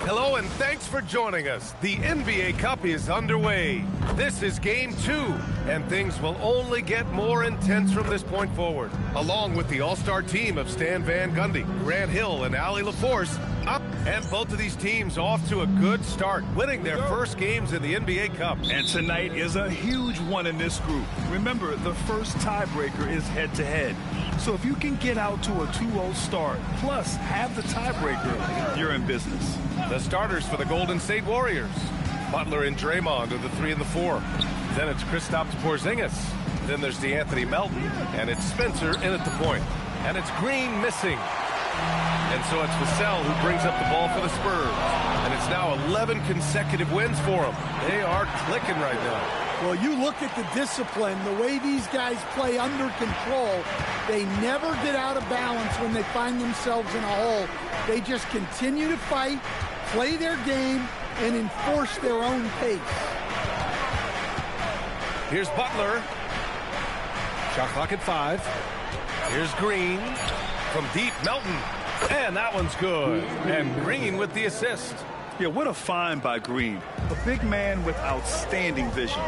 Hello and thanks for joining us. The NBA Cup is underway. This is game 2, and things will only get more intense from this point forward. Along with the all-star team of Stan Van Gundy, Grant Hill, and Allie LaForce, up, and both of these teams off to a good start, winning their first games in the NBA Cup. And tonight is a huge one in this group. Remember, the first tiebreaker is head-to-head. So if you can get out to a 2-0 start, plus have the tiebreaker, you're in business. The starters for the Golden State Warriors. Butler and Draymond are the 3 and the 4. Then it's Kristaps Porzingis. Then there's DeAnthony Melton. And it's Spencer in at the point. And it's Green missing. And so it's Vassell who brings up the ball for the Spurs. And it's now 11 consecutive wins for them. They are clicking right now. Well, you look at the discipline, the way these guys play under control. They never get out of balance when they find themselves in a hole. They just continue to fight, play their game, and enforce their own pace. Here's Butler. Shot clock at 5. Here's Green. From deep, Melton. And that one's good. And Green with the assist. Yeah, what a find by Green. A big man with outstanding vision.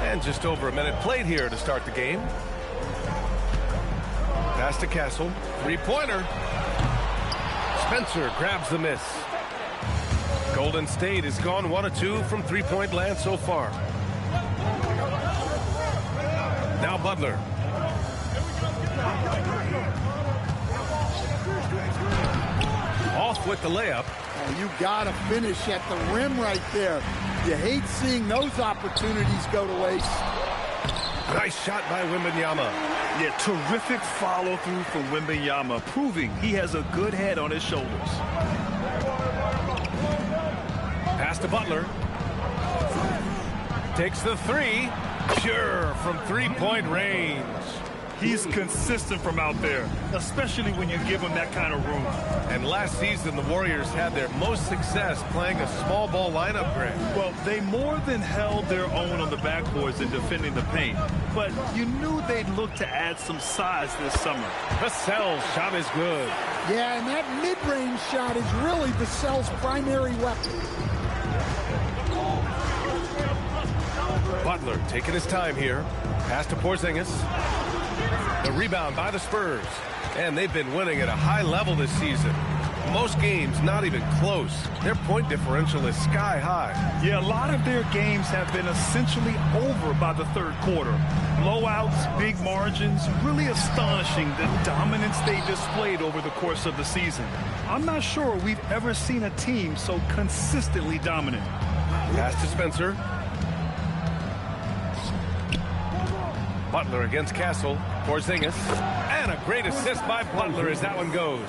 And just over a minute played here to start the game. Pass to Castle. Three-pointer. Spencer grabs the miss. Golden State has gone 1 of 2 from three-point land so far. Now Butler. Off with the layup. Oh, you got to finish at the rim right there. You hate seeing those opportunities go to waste. Nice shot by Wembanyama. Yeah, terrific follow-through from Wembanyama, proving he has a good head on his shoulders. Pass to Butler. Takes the 3. Sure, from three-point range. He's consistent from out there, especially when you give him that kind of room. And last season, the Warriors had their most success playing a small ball lineup, Grant. Well, they more than held their own on the backboards in defending the paint. But you knew they'd look to add some size this summer. Vassell's shot is good. Yeah, and that mid-range shot is really Vassell's primary weapon. Butler taking his time here. Pass to Porzingis. The rebound by the Spurs. And they've been winning at a high level this season. Most games not even close. Their point differential is sky high. Yeah, a lot of their games have been essentially over by the third quarter. Blowouts, big margins, really astonishing the dominance they displayed over the course of the season. I'm not sure we've ever seen a team so consistently dominant. Pass to Spencer. Butler against Castle. Porzingis. And a great assist by Butler as that one goes.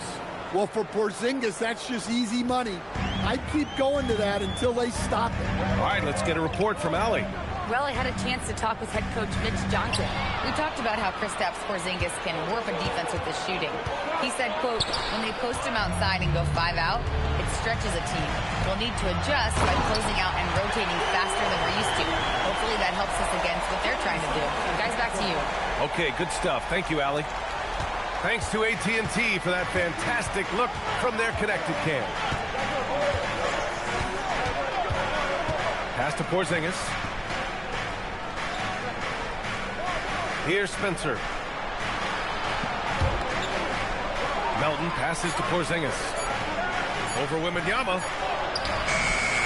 Well, for Porzingis, that's just easy money. I'd keep going to that until they stop it. All right, let's get a report from Allie. Well, I had a chance to talk with head coach Mitch Johnson. We talked about how Kristaps Porzingis can warp a defense with his shooting. He said, quote, when they post him outside and go 5 out, it stretches a team. We'll need to adjust by closing out and rotating faster than we're used to. Hopefully that helps us against what they're trying to do. Guys, back to you. Okay, good stuff. Thank you, Allie. Thanks to AT&T for that fantastic look from their connected cam. Pass to Porzingis. Here's Spencer. Melton passes to Porzingis. Over Wembanyama.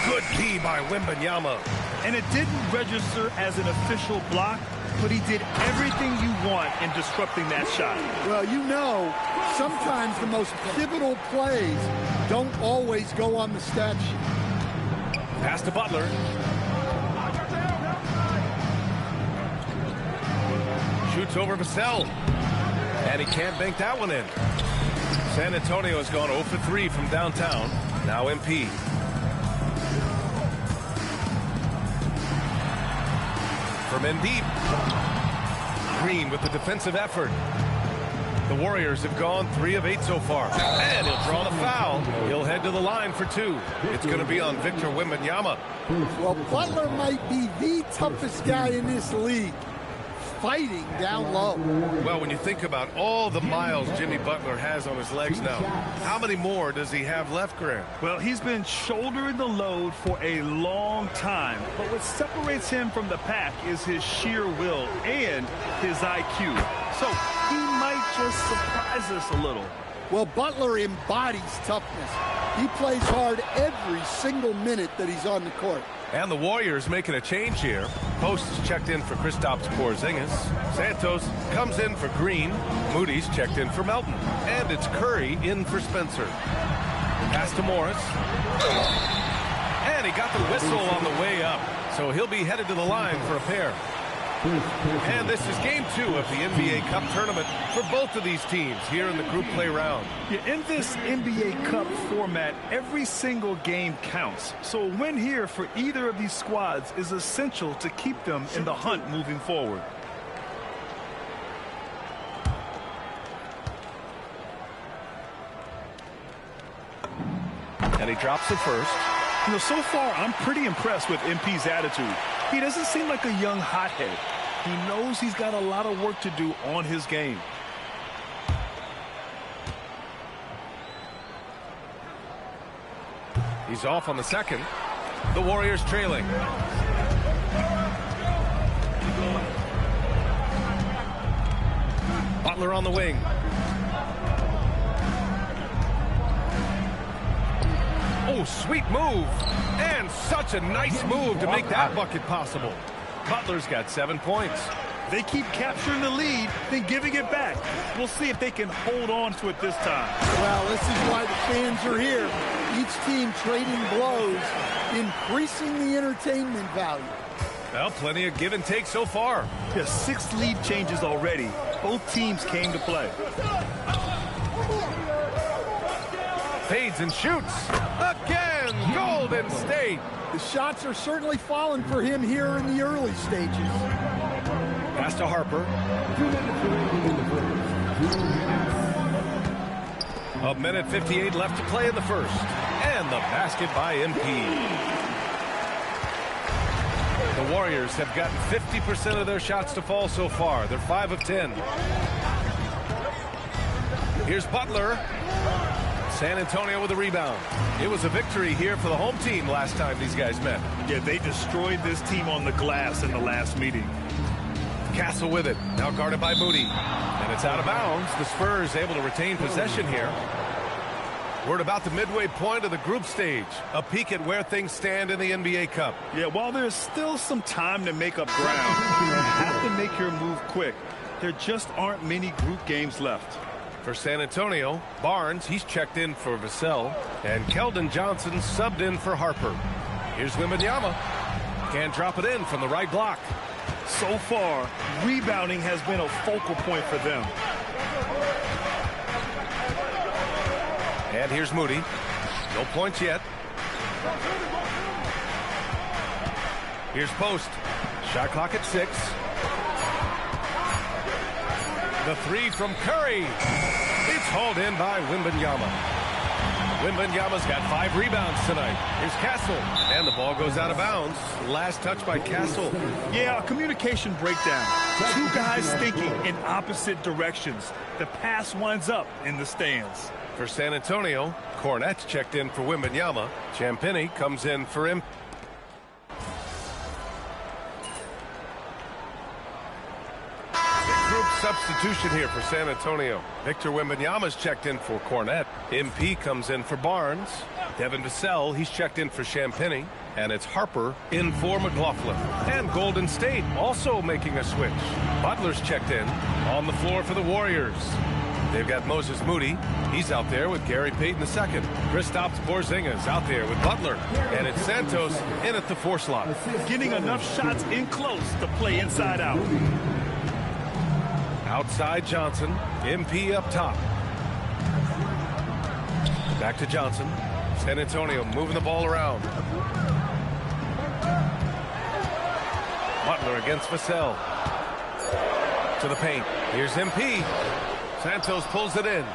Good D by Wembanyama. And it didn't register as an official block, but he did everything you want in disrupting that shot. Well, you know, sometimes the most pivotal plays don't always go on the stat sheet. Pass to Butler. Shoots over Vassell. And he can't bank that one in. San Antonio has gone 0 for 3 from downtown. Now MP. From in deep. Green with the defensive effort. The Warriors have gone 3 of 8 so far. And he'll draw the foul. He'll head to the line for 2. It's going to be on Victor Wembanyama. Well, Butler might be the toughest guy in this league. fighting down low. Well, when you think about all the miles Jimmy Butler has on his legs now, how many more does he have left, Grant? Well, he's been shouldering the load for a long time, but what separates him from the pack is his sheer will and his IQ. So he might just surprise us a little. Well, Butler embodies toughness. He plays hard every single minute that he's on the court. And the Warriors making a change here. Post is checked in for Kristaps Porzingis. Santos comes in for Green. Moody's checked in for Melton. And it's Curry in for Spencer. Pass to Morris. And he got the whistle on the way up. So he'll be headed to the line for a pair. And this is game 2 of the NBA Cup tournament for both of these teams here in the group play round. Yeah, in this NBA Cup format, every single game counts. So a win here for either of these squads is essential to keep them in the hunt moving forward. And he drops it first. You know, so far, I'm pretty impressed with MP's attitude. He doesn't seem like a young hothead. He knows he's got a lot of work to do on his game. He's off on the second. The Warriors trailing. Butler on the wing. Oh, sweet move. And such a nice move to make that bucket possible. Butler's got 7 points. They keep capturing the lead, then giving it back. We'll see if they can hold on to it this time. Well, this is why the fans are here. Each team trading blows, increasing the entertainment value. Well, plenty of give and take so far. There's 6 lead changes already. Both teams came to play. Fades and shoots. Again, Golden State. The shots are certainly falling for him here in the early stages. Pass to Harper. A minute 58 left to play in the first. And the basket by MP. The Warriors have gotten 50% of their shots to fall so far. They're 5 of 10. Here's Butler. San Antonio with a rebound. It was a victory here for the home team last time these guys met. Yeah, they destroyed this team on the glass in the last meeting. Castle with it. Now guarded by Moody. And it's out of bounds. The Spurs able to retain possession here. We're at about the midway point of the group stage. A peek at where things stand in the NBA Cup. Yeah, while there's still some time to make up ground, you have to make your move quick. There just aren't many group games left. For San Antonio, Barnes, he's checked in for Vassell. And Keldon Johnson subbed in for Harper. Here's Wembanyama. Can't drop it in from the right block. So far, rebounding has been a focal point for them. And here's Moody. No points yet. Here's Post. Shot clock at 6. The 3 from Curry. It's hauled in by Wembanyama. Wembanyama's got 5 rebounds tonight. Here's Castle. And the ball goes out of bounds. Last touch by Castle. Yeah, a communication breakdown. 2 guys thinking in opposite directions. The pass winds up in the stands. For San Antonio, Cornette's checked in for Wembanyama. Champagnie comes in for him. Substitution here for San Antonio. Victor Wembanyama's checked in for Cornette. MP comes in for Barnes. Devin Vassell, he's checked in for Champagnie. And it's Harper in for McLaughlin. And Golden State also making a switch. Butler's checked in on the floor for the Warriors. They've got Moses Moody. He's out there with Gary Payton II. Kristaps Porzingis out there with Butler. And it's Santos in at the 4 slot. Getting enough shots in close to play inside out. Outside Johnson. MP up top. Back to Johnson. San Antonio moving the ball around. Butler against Vassell. To the paint. Here's MP. Santos pulls it in.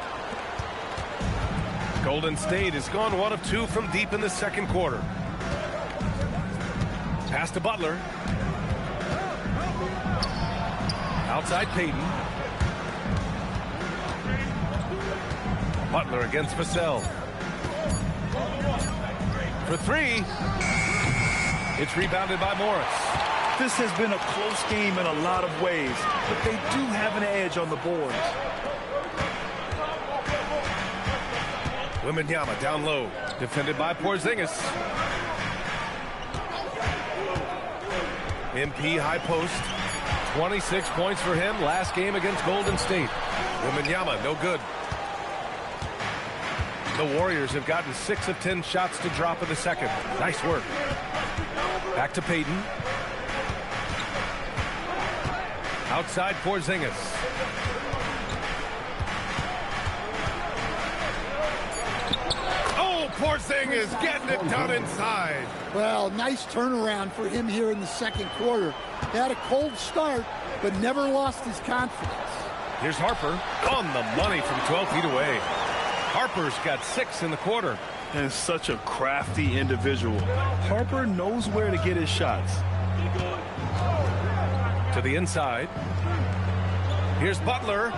Golden State has gone 1 of 2 from deep in the second quarter. Pass to Butler. Outside Payton. Butler against Vassell. For three. It's rebounded by Morris. This has been a close game in a lot of ways, but they do have an edge on the boards. Wembanyama down low. Defended by Porzingis. MP high post. 26 points for him last game against Golden State. Wembanyama no good. The Warriors have gotten 6 of 10 shots to drop in the second. Nice work. Back to Payton. Outside Porzingis. Oh, Porzingis getting it done inside. Well, nice turnaround for him here in the second quarter. He had a cold start, but never lost his confidence. Here's Harper on the money from 12 feet away. Harper's got 6 in the quarter. And such a crafty individual. Harper knows where to get his shots. To the inside. Here's Butler.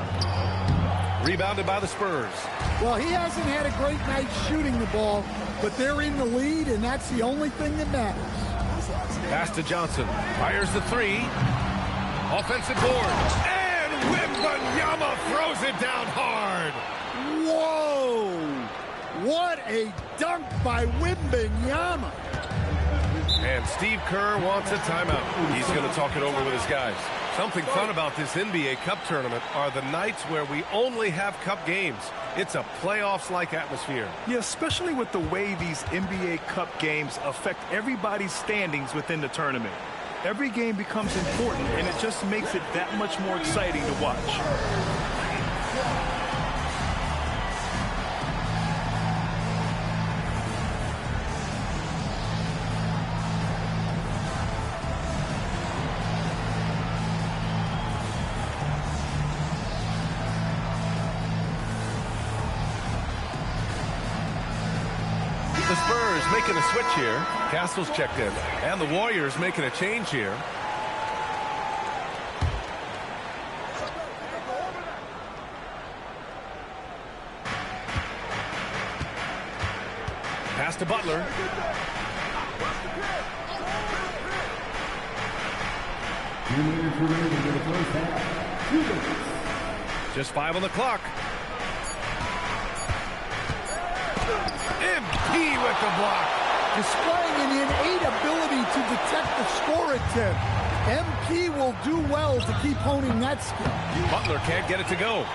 Rebounded by the Spurs. Well, he hasn't had a great night shooting the ball, but they're in the lead, and that's the only thing that matters. Pass to Johnson. Fires the three. Offensive board. And Wembanyama throws it down hard. Whoa! What a dunk by Wembanyama. And Steve Kerr wants a timeout. He's going to talk it over with his guys. Something fun about this NBA Cup tournament are the nights where we only have Cup games. It's a playoffs-like atmosphere. Yeah, especially with the way these NBA Cup games affect everybody's standings within the tournament. Every game becomes important, and it just makes it that much more exciting to watch. The Spurs making a switch here. Castle's checked in. And the Warriors making a change here. Pass to Butler. Just 5 on the clock. MP with the block. Displaying an innate ability to detect the score attempt. MP will do well to keep honing that skill. Butler can't get it to go.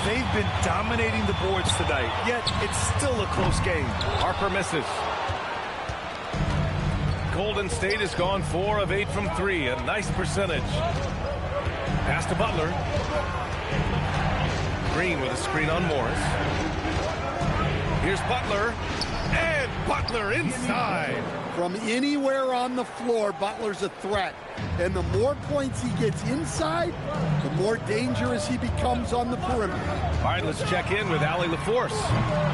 They've been dominating the boards tonight, yet it's still a close game. Harper misses. Golden State has gone 4 of 8 from 3, a nice percentage. Pass to Butler. Green with a screen on Morris. Here's Butler. And Butler inside. From anywhere on the floor, Butler's a threat. And the more points he gets inside, the more dangerous he becomes on the perimeter. All right, let's check in with Allie LaForce.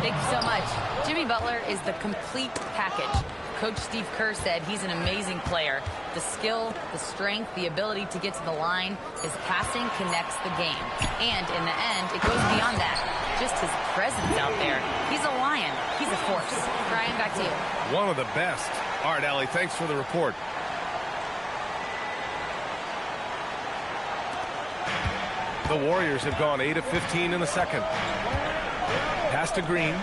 Thank you so much. Jimmy Butler is the complete package. Coach Steve Kerr said he's an amazing player. The skill, the strength, the ability to get to the line, his passing connects the game. And in the end, it goes beyond that. Just his presence out there. He's a lion. He's a force. Brian, back to you. One of the best. All right, Allie, thanks for the report. The Warriors have gone 8 of 15 in the second. Pass to Green.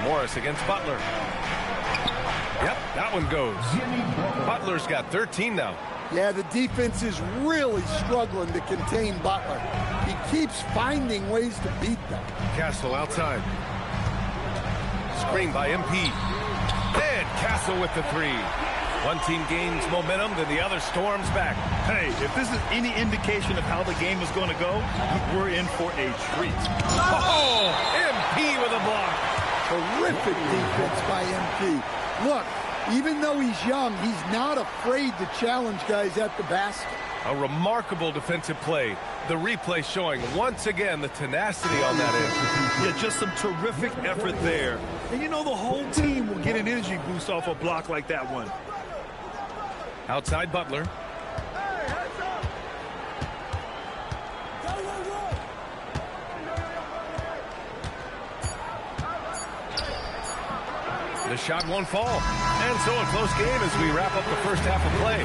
Morris against Butler. Yep, that one goes. Butler's got 13 now. Yeah, the defense is really struggling to contain Butler. He keeps finding ways to beat them. Castle outside. Screen by MP. And Castle with the three. One team gains momentum, then the other storms back. Hey, if this is any indication of how the game is going to go, we're in for a treat. Oh, MP with a block. Terrific defense by MP. Look, even though he's young, he's not afraid to challenge guys at the basket. A remarkable defensive play. The replay showing once again the tenacity on that end. Yeah, just some terrific effort there. And you know the whole team will get an energy boost off a block like that one. Outside Butler. The shot won't fall. And so a close game as we wrap up the first half of play.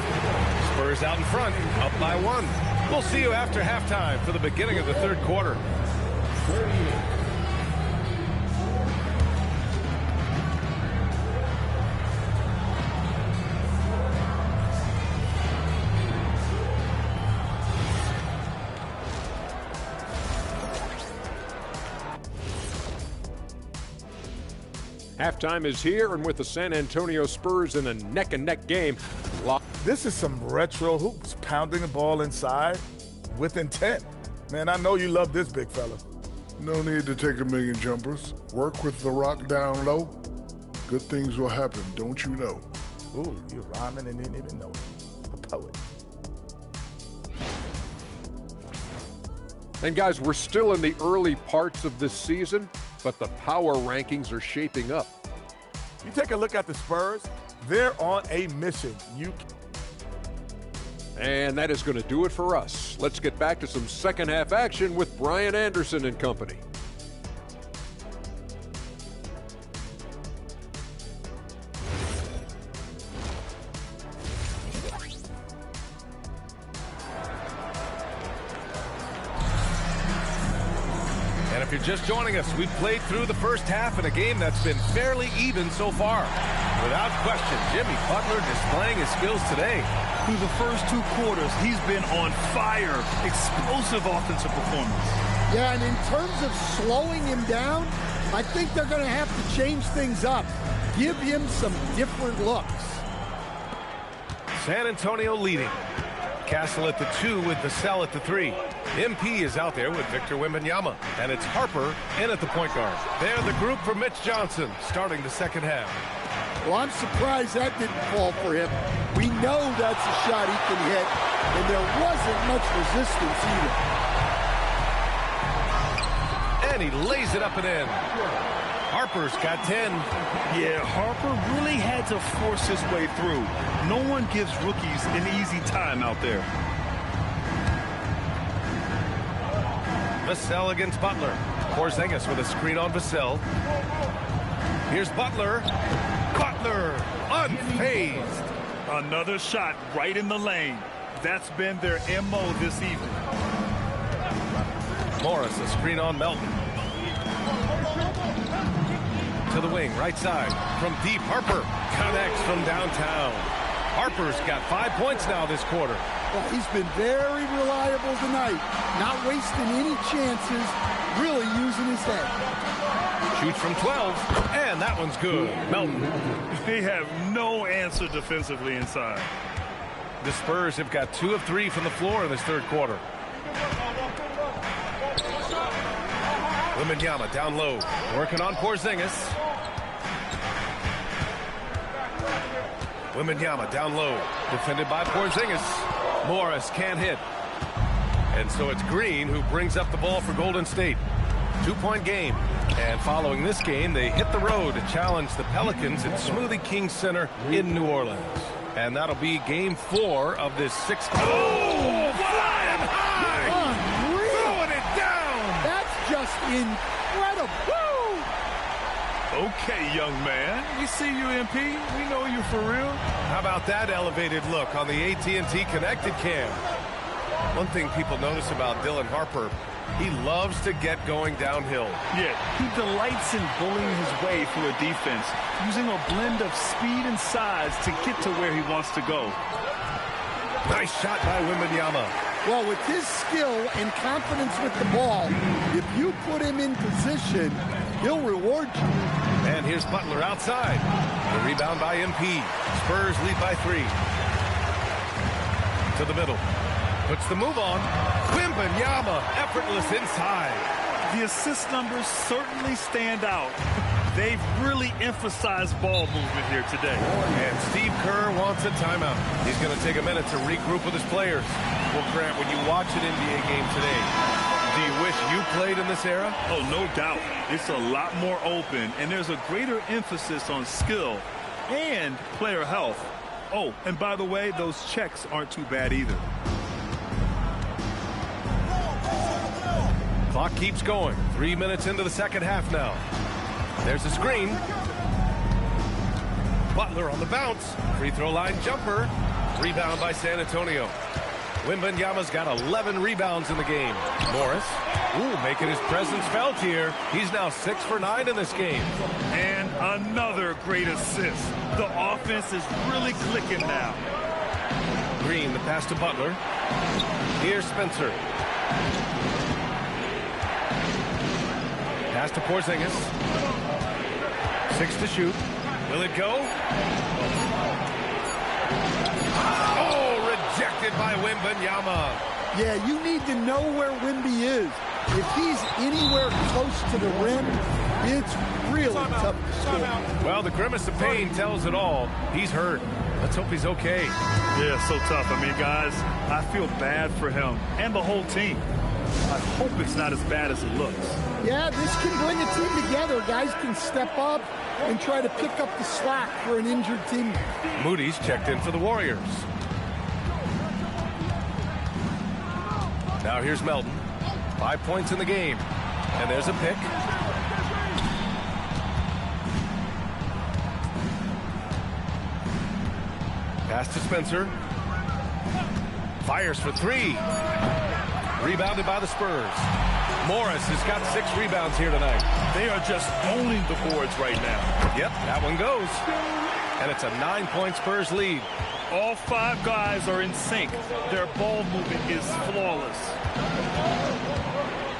Spurs out in front, up by 1. We'll see you after halftime for the beginning of the third quarter. Halftime is here, and with the San Antonio Spurs in a neck-and-neck game. This is some retro hoops, pounding the ball inside with intent. Man, I know you love this, big fella. No need to take a million jumpers. Work with the rock down low. Good things will happen, don't you know? Ooh, you rhyming and didn't even know it. A poet. And guys, we're still in the early parts of this season, but the power rankings are shaping up. You take a look at the Spurs, they're on a mission. And that is going to do it for us. Let's get back to some second half action with Brian Anderson and company. And if you're just joining us, we've played through the first half in a game that's been fairly even so far. Without question, Jimmy Butler displaying his skills today. Through the first 2 quarters, he's been on fire. Explosive offensive performance. Yeah, and in terms of slowing him down, I think they're going to have to change things up. Give him some different looks. San Antonio leading. Castle at the 2 with Vassell at the 3. MP is out there with Victor Wembanyama. And it's Harper in at the point guard. They're the group for Mitch Johnson starting the second half. Well, I'm surprised that didn't fall for him. We know that's a shot he can hit, and there wasn't much resistance either. And he lays it up and in. Harper's got 10. Yeah, Harper really had to force his way through. No one gives rookies an easy time out there. Vassell against Butler. Porzingis with a screen on Vassell. Here's Butler. Butler unfazed. Another shot right in the lane. That's been their MO this evening. Morris, a screen on Melton. To the wing, right side. From deep, Harper connects from downtown. Harper's got 5 points now this quarter. Well, he's been very reliable tonight. Not wasting any chances, really using his head. Shoots from 12, and that one's good. Melton. They have no answer defensively inside. The Spurs have got 2 of 3 from the floor in this third quarter. Wembanyama down low, working on Porzingis. Wembanyama down low, defended by Porzingis. Morris can't hit. And so it's Green who brings up the ball for Golden State. 2-point game. And following this game, they hit the road to challenge the Pelicans at Smoothie King Center in New Orleans. And that'll be game 4 of this 6th. Oh, flying high! Unreal. Throwing it down! That's just incredible. Woo! Okay, young man. We see you, MP. We know you for real. How about that elevated look on the AT&T Connected Cam? One thing people notice about Dylan Harper, he loves to get going downhill. Yeah, he delights in bullying his way through a defense, using a blend of speed and size to get to where he wants to go. Nice shot by Wembanyama. Well, with his skill and confidence with the ball, if you put him in position, he'll reward you. And here's Butler outside. The rebound by MP. Spurs lead by 3. To the middle. Puts the move on. Wembanyama, effortless inside. The assist numbers certainly stand out. They've really emphasized ball movement here today. And Steve Kerr wants a timeout. He's going to take a minute to regroup with his players. Well, Grant, when you watch an NBA game today, do you wish you played in this era? Oh, no doubt. It's a lot more open, and there's a greater emphasis on skill and player health. Oh, and by the way, those checks aren't too bad either. Clock keeps going. 3 minutes into the second half now. There's a screen. Butler on the bounce. Free throw line jumper. Rebound by San Antonio. Wembanyama's got 11 rebounds in the game. Morris, making his presence felt here. He's now 6 for 9 in this game. And another great assist. The offense is really clicking now. Green, the pass to Butler. Here's Spencer. Pass to Porzingis. 6 to shoot. Will it go? Oh, rejected by Wembanyama. Yeah, you need to know where Wemby is. If he's anywhere close to the rim, it's really tough to score. Well, the grimace of pain tells it all. He's hurt. Let's hope he's okay. Yeah, so tough. I mean, guys, I feel bad for him and the whole team. I hope it's not as bad as it looks. Yeah, this can bring a team together. Guys can step up and try to pick up the slack for an injured team. Moody's checked in for the Warriors. Now here's Melton. 5 points in the game. And there's a pick. Pass to Spencer. Fires for 3. Rebounded by the Spurs. Morris has got 6 rebounds here tonight. They are just owning the boards right now. Yep, that one goes. And it's a 9-point Spurs lead. All 5 guys are in sync. Their ball movement is flawless.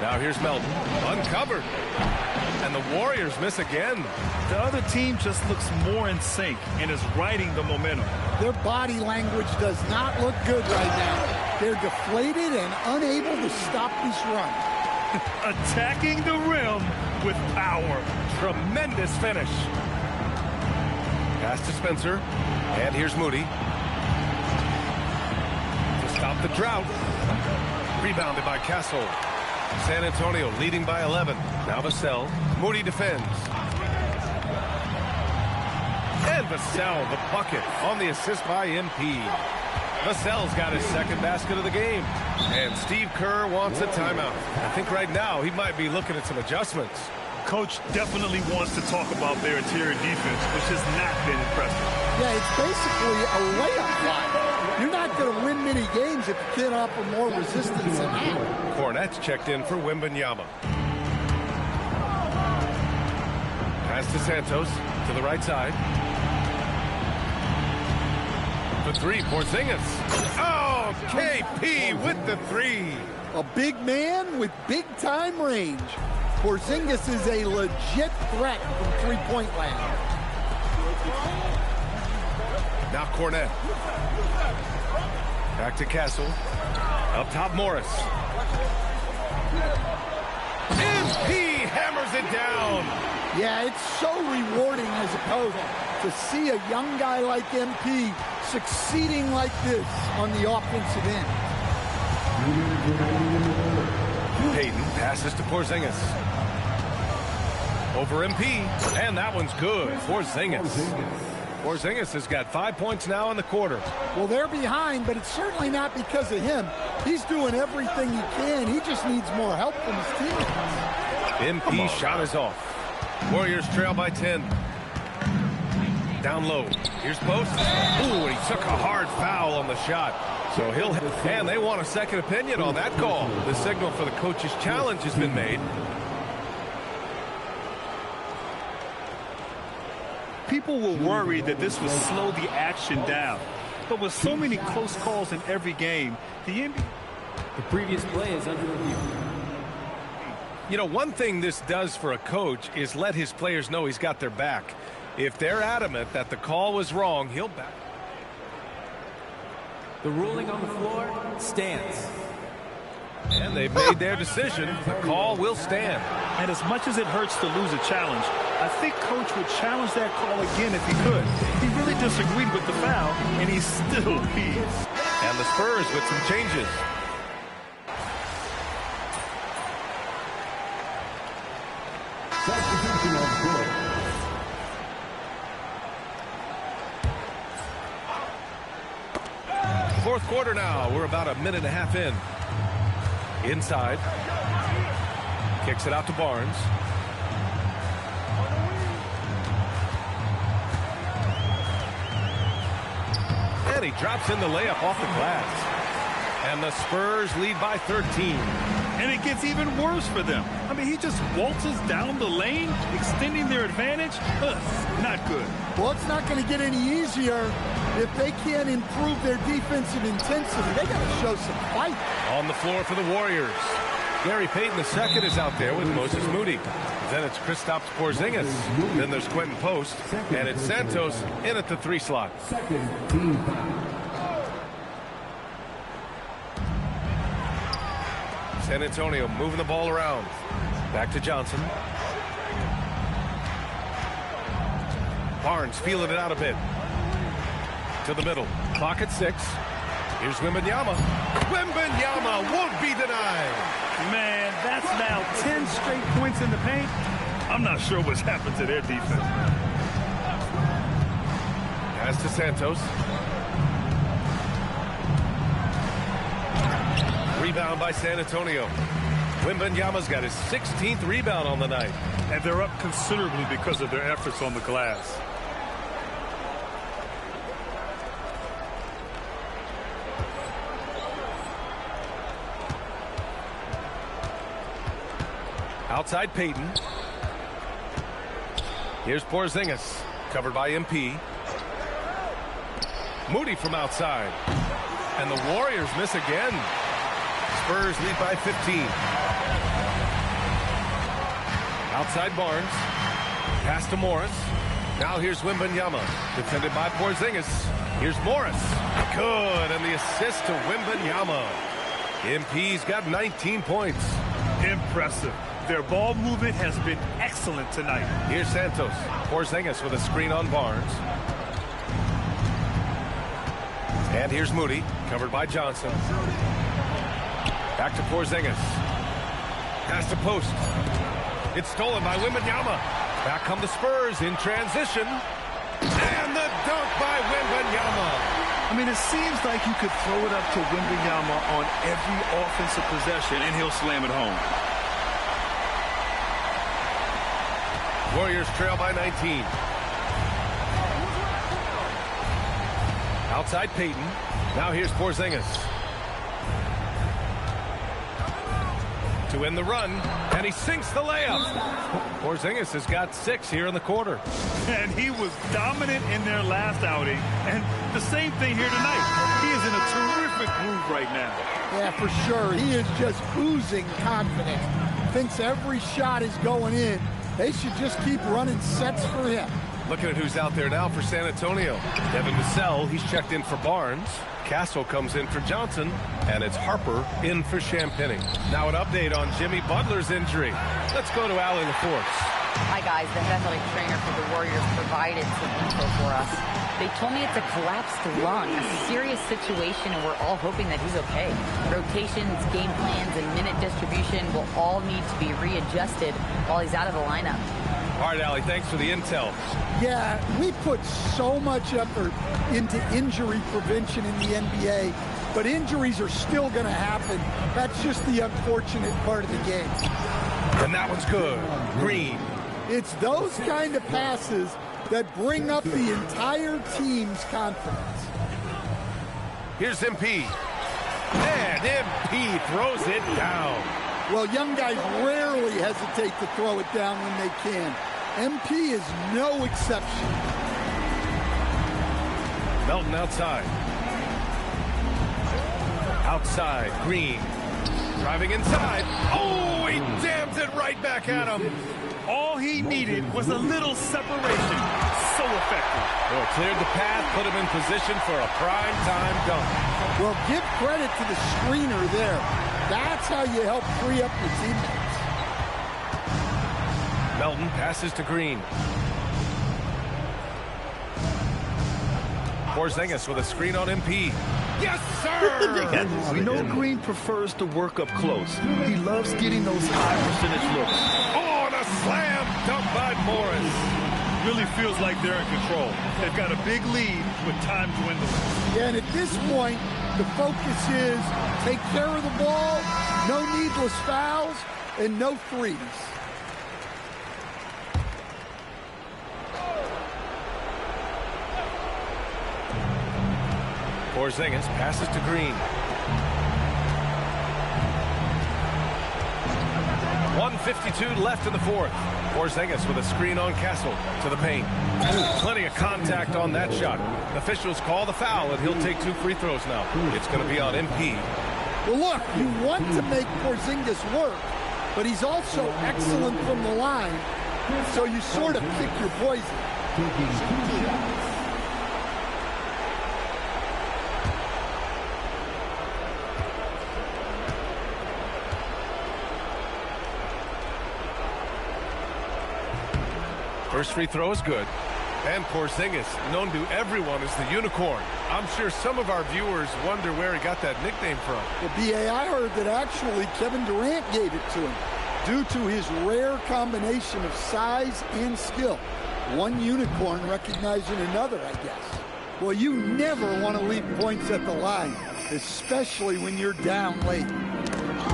Now here's Melton. Uncovered. And the Warriors miss again. The other team just looks more in sync and is riding the momentum. Their body language does not look good right now. They're deflated and unable to stop this run. Attacking the rim with power. Tremendous finish. Pass to Spencer. And here's Moody. To stop the drought. Rebounded by Castle. San Antonio leading by 11. Now Vassell. Moody defends. And Vassell, the bucket on the assist by MP. Vassell's got his second basket of the game. And Steve Kerr wants a timeout. I think right now he might be looking at some adjustments. Coach definitely wants to talk about their interior defense, which has not been impressive. Yeah, it's basically a layup line. You're not going to win many games if you can't offer more resistance than that. Cornette's checked in for Wembanyama. Pass to Santos to the right side. The 3, Porzingis. Oh, KP with the 3. A big man with big-time range. Porzingis is a legit threat from three-point land. Now Cornette. Back to Castle. Up top, Morris. MP hammers it down. Yeah, it's so rewarding as a coach to see a young guy like MP succeeding like this on the offensive end. Payton passes to Porzingis. Over MP, and that one's good. Porzingis has got 5 points now in the quarter. Well, they're behind, but it's certainly not because of him. He's doing everything he can. He just needs more help from his teammates. MP shot is off. Warriors trail by 10. Down low. Here's Post. Ooh, he took a hard foul on the shot. So he'll... And they want a second opinion on that call. The signal for the coach's challenge has been made. People were worried that this would slow the action down. But with so many close calls in every game, the previous play is under review. You know, one thing this does for a coach is let his players know he's got their back. If they're adamant that the call was wrong, he'll back. The ruling on the floor stands. And they've made their decision. The call will stand. And as much as it hurts to lose a challenge, I think Coach would challenge that call again if he could. He really disagreed with the foul, and he still pees. And the Spurs with some changes. Fourth quarter now. We're about a minute and a half in. Inside. Kicks it out to Barnes. And he drops in the layup off the glass. And the Spurs lead by 13. And it gets even worse for them. I mean, he just waltzes down the lane, extending their advantage. Not good. Well, it's not going to get any easier if they can't improve their defensive intensity. They got to show some fight. On the floor for the Warriors. Gary Payton II is out there with Moses Moody. Then it's Kristaps Porzingis. Then there's Quentin Post. And it's Santos in at the 3 slot. San Antonio moving the ball around. Back to Johnson. Barnes feeling it out a bit. To the middle. Clock at 6. Here's Wembanyama. Wembanyama won't be denied. Man, that's now 10 straight points in the paint. I'm not sure what's happened to their defense. Pass to Santos. Rebound by San Antonio. Wembanyama's got his 16th rebound on the night. And they're up considerably because of their efforts on the glass. Outside Payton. Here's Porzingis. Covered by MP. Moody from outside. And the Warriors miss again. Spurs lead by 15. Outside Barnes. Pass to Morris. Now here's Wembanyama. Defended by Porzingis. Here's Morris. Good. And the assist to Wembanyama. MP's got 19 points. Impressive. Their ball movement has been excellent tonight. Here's Santos. Porzingis with a screen on Barnes. And here's Moody. Covered by Johnson. Back to Porzingis. Pass to Post. It's stolen by Wembanyama. Back come the Spurs in transition. And the dunk by Wembanyama. I mean, it seems like you could throw it up to Wembanyama on every offensive possession, and he'll slam it home. Warriors trail by 19. Outside Payton. Now here's Porzingis. To end the run, and he sinks the layup. Porzingis has got 6 here in the quarter. And he was dominant in their last outing, and the same thing here tonight. He is in a terrific groove right now. Yeah, for sure. He is just oozing confidence. Thinks every shot is going in. They should just keep running sets for him. Looking at who's out there now for San Antonio. Devin Vassell, he's checked in for Barnes. Castle comes in for Johnson, and it's Harper in for Champagnie. Now an update on Jimmy Butler's injury. Let's go to Allie LaForce. Hi, guys. The athletic trainer for the Warriors provided some info for us. They told me it's a collapsed lung, a serious situation, and we're all hoping that he's okay. Rotations, game plans, and minute distribution will all need to be readjusted while he's out of the lineup. All right, Allie, thanks for the intel. Yeah, we put so much effort into injury prevention in the NBA, but injuries are still going to happen. That's just the unfortunate part of the game. And that one's good. Green. It's those kind of passes that bring up the entire team's confidence. Here's MP. And MP throws it down. Well, young guys rarely hesitate to throw it down when they can. MP is no exception. Melton outside. Outside, Green. Driving inside. Oh, he jams it right back at him. All he needed was a little separation. So effective. Well, cleared the path, put him in position for a prime-time dunk. Well, give credit to the screener there. That's how you help free up your teammates. Melton passes to Green. Porzingis with a screen on MP. Yes, sir! We know Green prefers to work up close. He loves getting those high percentage looks. Oh, and a slam dunk by Morris. Really feels like they're in control. They've got a big lead with time dwindling. Yeah, and at this point, the focus is take care of the ball, no needless fouls, and no threes. Porzingis passes to Green. 1:52 left in the fourth. Porzingis with a screen on Castle to the paint. Plenty of contact on that shot. Officials call the foul, and he'll take 2 free throws now. It's going to be on MP. Well, look, you want to make Porzingis work, but he's also excellent from the line, so you sort of pick your poison. First free throw is good. And Porzingis, known to everyone as the unicorn. I'm sure some of our viewers wonder where he got that nickname from. Well, B.A., I heard that actually Kevin Durant gave it to him due to his rare combination of size and skill. One unicorn recognizing another, I guess. Well, you never want to leave points at the line, especially when you're down late.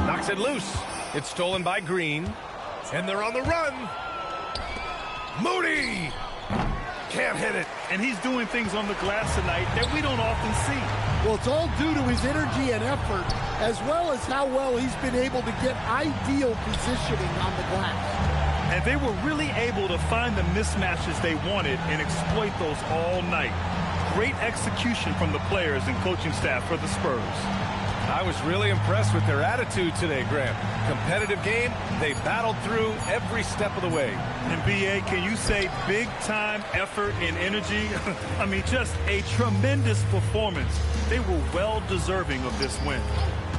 Knocks it loose. It's stolen by Green. And they're on the run. Moody! Can't hit it. And he's doing things on the glass tonight that we don't often see. Well, it's all due to his energy and effort, as well as how well he's been able to get ideal positioning on the glass. And they were really able to find the mismatches they wanted and exploit those all night. Great execution from the players and coaching staff for the Spurs. I was really impressed with their attitude today, Graham. Competitive game, they battled through every step of the way. And B.A., can you say big-time effort and energy? I mean, just a tremendous performance. They were well deserving of this win.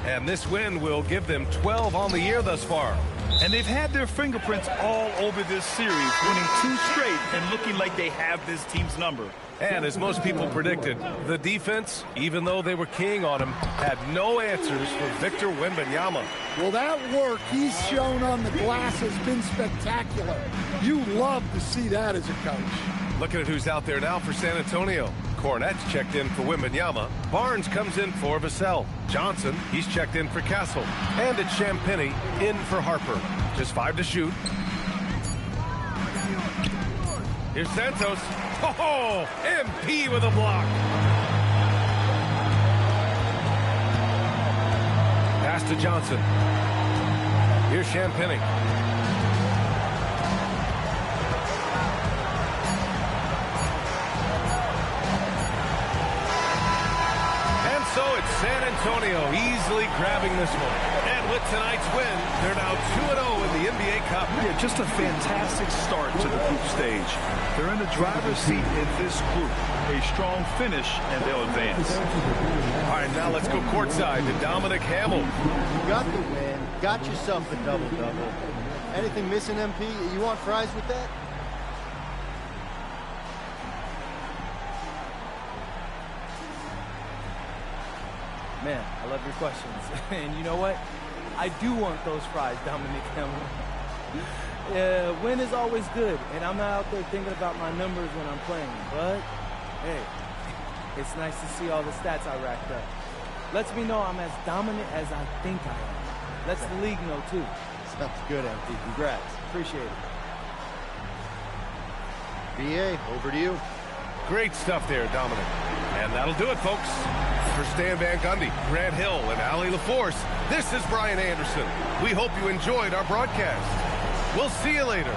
And this win will give them 12 on the year thus far. And they've had their fingerprints all over this series, winning 2 straight and looking like they have this team's number. And as most people predicted, the defense, even though they were keying on him, had no answers for Victor Wembanyama. Well, that work he's shown on the glass has been spectacular. You love to see that as a coach. Looking at who's out there now for San Antonio. Cornette's checked in for Wembanyama. Barnes comes in for Vassell. Johnson, he's checked in for Castle. And it's Champagnie in for Harper. Just 5 to shoot. Here's Santos. Oh, MP with a block. Pass to Johnson. Here's Champagnie. And so it's San Antonio easily grabbing this one. And with tonight's win, they're now 2-0 in the NBA Cup. Yeah, just a fantastic start to the group stage. They're in the driver's seat in this group. A strong finish, and they'll advance. All right, now let's go courtside to Dominic Hamel. You got the win, got yourself a double-double. Anything missing, MP? You want fries with that? Man, I love your questions. And you know what? I do want those fries, Dominic Hamel. Win is always good, and I'm not out there thinking about my numbers when I'm playing. But, hey, it's nice to see all the stats I racked up. Lets me know I'm as dominant as I think I am. Lets the league know, too. Sounds good, MP. Congrats. Appreciate it. B.A., over to you. Great stuff there, Dominic. And that'll do it, folks. For Stan Van Gundy, Grant Hill, and Allie LaForce, this is Brian Anderson. We hope you enjoyed our broadcast. We'll see you later.